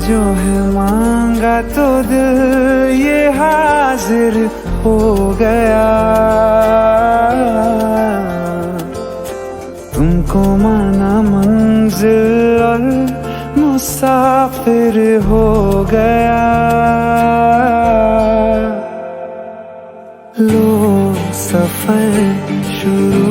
जो है मांगा तो दिल ये हाजिर हो गया। तुमको माना मंजिल और मुसाफिर हो गया। लो सफर शुरू